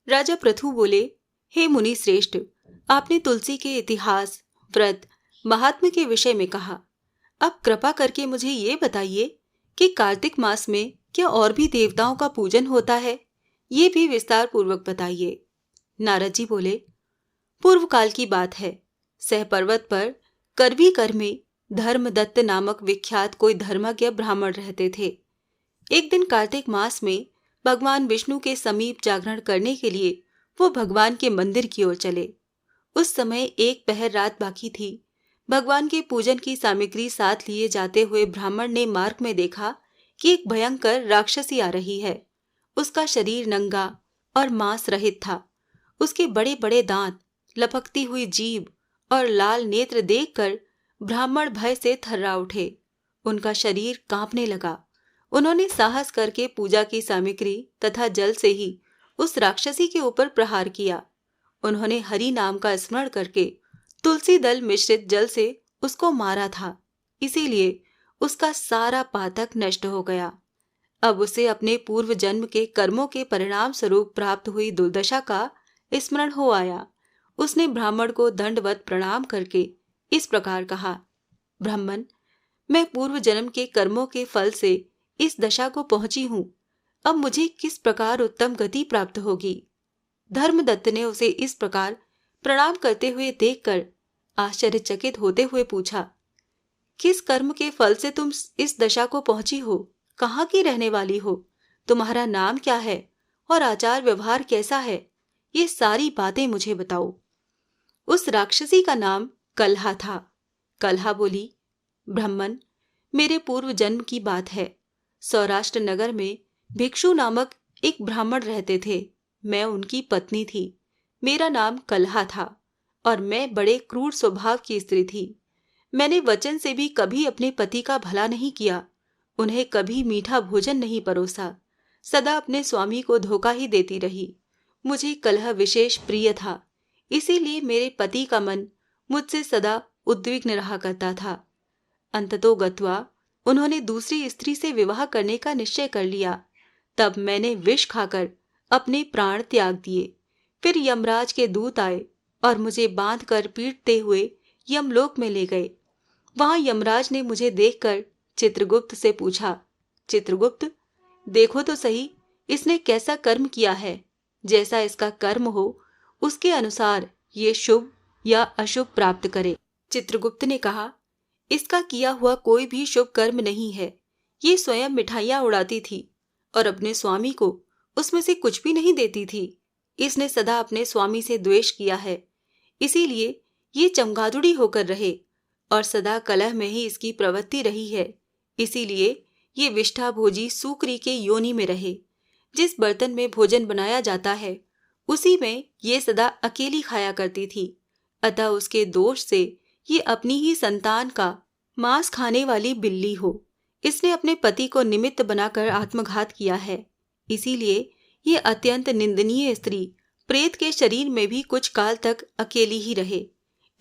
राजा पृथु बोले, हे मुनि श्रेष्ठ, आपने तुलसी के इतिहास, व्रत, महात्म्य के विषय में कहा। अब कृपा करके मुझे ये बताइए कि कार्तिक मास में क्या और भी देवताओं का पूजन होता है? ये भी विस्तार पूर्वक बताइए। नारद जी बोले, पूर्व काल की बात है। सह पर्वत पर करवी कर में धर्मदत्त नामक विख्यात कोई धर्मज्ञ ब्राह्मण रहते थे। एक दिन कार्तिक मास में भगवान विष्णु के समीप जागरण करने के लिए वो भगवान के मंदिर की ओर चले। उस समय एक पहर रात बाकी थी। भगवान के पूजन की सामग्री साथ लिए जाते हुए ब्राह्मण ने मार्ग में देखा कि एक भयंकर राक्षसी आ रही है। उसका शरीर नंगा और मांस रहित था। उसके बड़े बड़े दांत, लपकती हुई जीभ और लाल नेत्र देखकर ब्राह्मण भय से थर्रा उठे। उनका शरीर कांपने लगा। उन्होंने साहस करके पूजा की सामग्री तथा जल से ही उस राक्षसी के ऊपर प्रहार किया। उन्होंने हरि नाम का स्मरण करके तुलसी दल मिश्रित जल से उसको मारा था। इसीलिए उसका सारा पातक नष्ट हो गया। अब उसे अपने पूर्व जन्म के कर्मों के परिणाम स्वरूप प्राप्त हुई दुर्दशा का स्मरण हो आया। उसने ब्राह्मण को दंडवत प्रणाम करके इस प्रकार कहा, ब्राह्मण, मैं पूर्व जन्म के कर्मों के फल से इस दशा को पहुंची हूं। अब मुझे किस प्रकार उत्तम गति प्राप्त होगी? धर्मदत्त ने उसे इस प्रकार प्रणाम करते हुए देखकर आश्चर्यचकित होते हुए पूछा, किस कर्म के फल से तुम इस दशा को पहुंची हो? कहाँ की रहने वाली हो? तुम्हारा नाम क्या है और आचार व्यवहार कैसा है? ये सारी बातें मुझे बताओ। उस राक्षसी का नाम कलहा था। कलहा बोली, ब्राह्मण, मेरे पूर्व जन्म की बात है। सौराष्ट्र नगर में भिक्षु नामक एक ब्राह्मण रहते थे। मैं उनकी पत्नी थी। मेरा नाम कलहा था और मैं बड़े क्रूर स्वभाव की स्त्री थी। मैंने वचन से भी कभी अपने पति का भला नहीं किया। उन्हें कभी मीठा भोजन नहीं परोसा। सदा अपने स्वामी को धोखा ही देती रही। मुझे कलह विशेष प्रिय था। इसीलिए मेरे पति का मन मुझसे सदा उद्विग्न रहा करता था। अंततोगत्वा उन्होंने दूसरी स्त्री से विवाह करने का निश्चय कर लिया। तब मैंने विष खाकर अपने प्राण त्याग दिए। फिर यमराज के दूत आए और मुझे बांधकर पीटते हुए यमलोक में ले गए। वहां यमराज ने मुझे देखकर चित्रगुप्त से पूछा, चित्रगुप्त, देखो तो सही इसने कैसा कर्म किया है। जैसा इसका कर्म हो उसके अनुसार ये शुभ या अशुभ प्राप्त करे। चित्रगुप्त ने कहा, इसका किया हुआ कोई भी शुभ कर्म नहीं है। ये स्वयं मिठाइयां उड़ाती थी और अपने स्वामी को उसमें से कुछ भी नहीं देती थी। इसने सदा अपने स्वामी से द्वेष किया है। इसीलिए ये चमगादुड़ी होकर रहे और सदा कलह में ही इसकी प्रवृत्ति रही है। इसीलिए ये विष्ठा भोजी सूकरी के योनि में रहे। जिस बर्तन में भोजन बनाया जाता है उसी में ये सदा अकेली खाया करती थी। अतः उसके दोष से ये अपनी ही संतान का मांस खाने वाली बिल्ली हो। इसने अपने पति को निमित्त बनाकर आत्मघात किया है। इसीलिए ये अत्यंत निंदनीय स्त्री प्रेत के शरीर में भी कुछ काल तक अकेली ही रहे।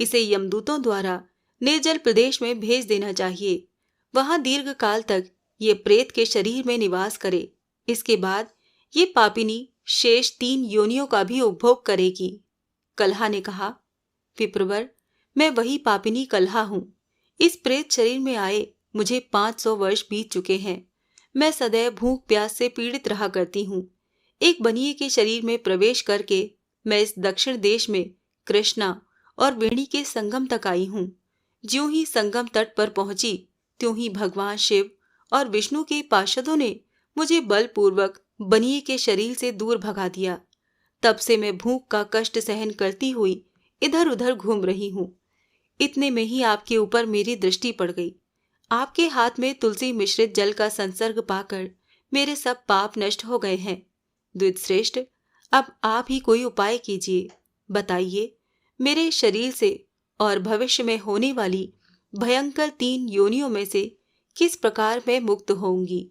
इसे यमदूतों द्वारा निर्जल प्रदेश में भेज देना चाहिए। वहां दीर्घ काल तक ये प्रेत के शरीर में निवास करे। इसके बाद ये पापिनी शेष 3 योनियों का भी उपभोग करेगी। कलहा ने कहा, विप्रवर, मैं वही पापिनी कलहा हूं। इस प्रेत शरीर में आए मुझे 500 वर्ष बीत चुके हैं। मैं सदैव भूख प्यास से पीड़ित रहा करती हूँ। एक बनिए के शरीर में प्रवेश करके मैं इस दक्षिण देश में कृष्णा और वेणी के संगम तक आई हूँ। ज्यों ही संगम तट पर पहुंची त्यों ही भगवान शिव और विष्णु के पार्षदों ने मुझे बलपूर्वक बनिए के शरीर से दूर भगा दिया। तब से मैं भूख का कष्ट सहन करती हुई इधर उधर घूम रही हूँ। इतने में ही आपके ऊपर मेरी दृष्टि पड़ गई। आपके हाथ में तुलसी मिश्रित जल का संसर्ग पाकर मेरे सब पाप नष्ट हो गए हैं। द्विजश्रेष्ठ, अब आप ही कोई उपाय कीजिए। बताइए, मेरे शरीर से और भविष्य में होने वाली भयंकर 3 योनियों में से किस प्रकार मैं मुक्त होऊंगी।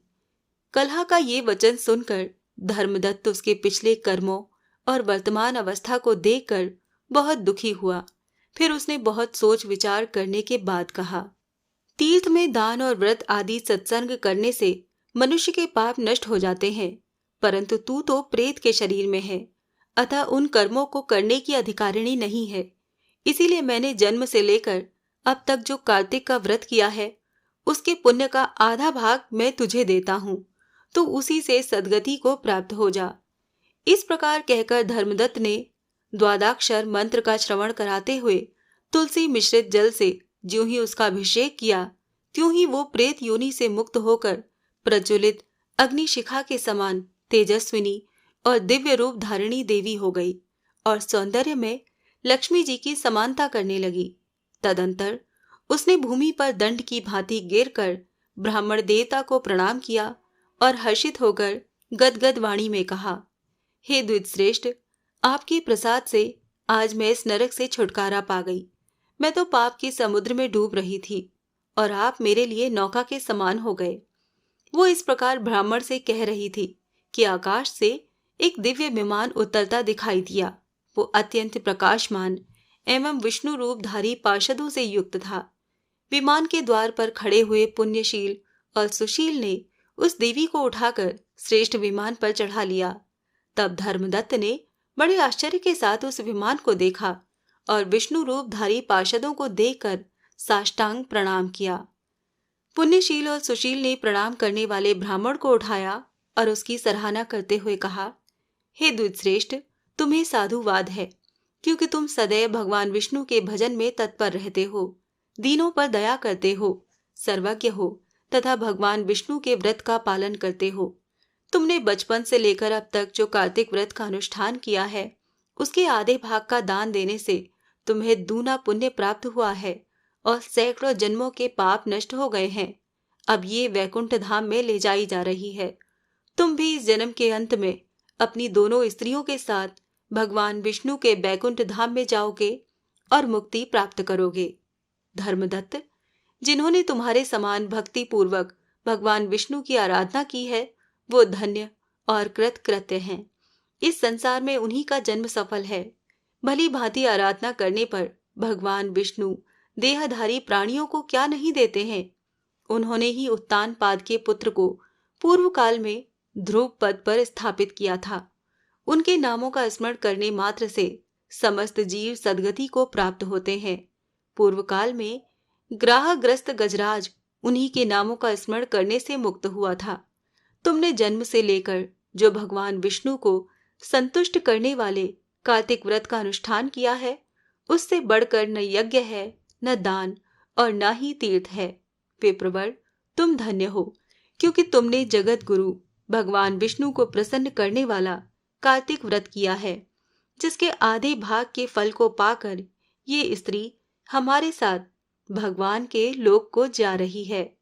कलहा का ये वचन सुनकर धर्मदत्त उसके पिछले कर्मों और वर्तमान अवस्था को देखकर बहुत दुखी हुआ। फिर उसने बहुत सोच विचार करने के बाद कहा, तीर्थ में दान और व्रत आदि सत्संग करने से मनुष्य के पाप नष्ट हो जाते हैं, परंतु तू तो प्रेत के शरीर में है। अतः उन कर्मों को करने की अधिकारिणी नहीं है। इसीलिए मैंने जन्म से लेकर अब तक जो कार्तिक का व्रत किया है, उसके पुण्य का आधा भाग मैं तुझे देता हूँ, तो उसी से सद्गति को प्राप्त हो जा। इस प्रकार कहकर धर्मदत्त ने द्वादाक्षर मंत्र का श्रवण कराते हुए तुलसी मिश्रित जल से ज्यों ही उसका अभिषेक किया, त्यों ही वो प्रेत योनि से मुक्त होकर प्रज्वलित अग्निशिखा के समान तेजस्विनी और दिव्य रूप धारिणी देवी हो गई और सौंदर्य में लक्ष्मी जी की समानता करने लगी। तदंतर उसने भूमि पर दंड की भांति गिरकर ब्राह्मण देवता को प्रणाम किया और हर्षित होकर गदगद वाणी में कहा, हे द्विजश्रेष्ठ, आपके प्रसाद से आज मैं इस नरक से छुटकारा पा गई। मैं तो पाप के समुद्र में डूब रही थी और आप मेरे लिए नौका के समान हो गए। वो इस प्रकार ब्राह्मण से कह रही थी कि आकाश से एक दिव्य विमान उतरता दिखाई दिया। वो अत्यंत प्रकाशमान एवं विष्णु रूपधारी पार्षदों से युक्त था। विमान के द्वार पर खड़े हुए पुण्यशील और सुशील ने उस देवी को उठाकर श्रेष्ठ विमान पर चढ़ा लिया। तब धर्मदत्त ने बड़े आश्चर्य के साथ उस विमान को देखा और विष्णु रूपधारी पार्षदों को देखकर साष्टांग प्रणाम किया। पुण्यशील और सुशील ने प्रणाम करने वाले ब्राह्मण को उठाया और उसकी सराहना करते हुए कहा, हे द्विजश्रेष्ठ, तुम्हें साधुवाद है, क्योंकि तुम सदैव भगवान विष्णु के भजन में तत्पर रहते हो, दीनों पर दया करते हो, सर्वज्ञ हो तथा भगवान विष्णु के व्रत का पालन करते हो। तुमने बचपन से लेकर अब तक जो कार्तिक व्रत का अनुष्ठान किया है, उसके आधे भाग का दान देने से तुम्हें दूना पुण्य प्राप्त हुआ है और सैकड़ों जन्मों के पाप नष्ट हो गए हैं। अब ये वैकुंठ धाम में ले जाई जा रही है। तुम भी इस जन्म के अंत में अपनी दोनों स्त्रियों के साथ भगवान विष्णु के वैकुंठ धाम में जाओगे और मुक्ति प्राप्त करोगे। धर्मदत्त, जिन्होंने तुम्हारे समान भक्ति पूर्वक भगवान विष्णु की आराधना की है, वो धन्य और कृतकृत्य हैं। इस संसार में उन्हीं का जन्म सफल है। भली भांति आराधना करने पर भगवान विष्णु देहधारी प्राणियों को क्या नहीं देते हैं। उन्होंने ही उत्तानपाद के पुत्र को पूर्व काल में ध्रुव पद पर स्थापित किया था। उनके नामों का स्मरण करने मात्र से समस्त जीव सद्गति को प्राप्त होते हैं। पूर्व काल में ग्राहग्रस्त गजराज उन्हीं के नामों का स्मरण करने से मुक्त हुआ था। तुमने जन्म से लेकर जो भगवान विष्णु को संतुष्ट करने वाले कार्तिक व्रत का अनुष्ठान किया है, उससे बढ़कर न यज्ञ है, न दान और न ही तीर्थ है। विप्रवर, तुम धन्य हो, क्योंकि तुमने जगत गुरु भगवान विष्णु को प्रसन्न करने वाला कार्तिक व्रत किया है, जिसके आधे भाग के फल को पाकर ये स्त्री हमारे साथ भगवान के लोक को जा रही है।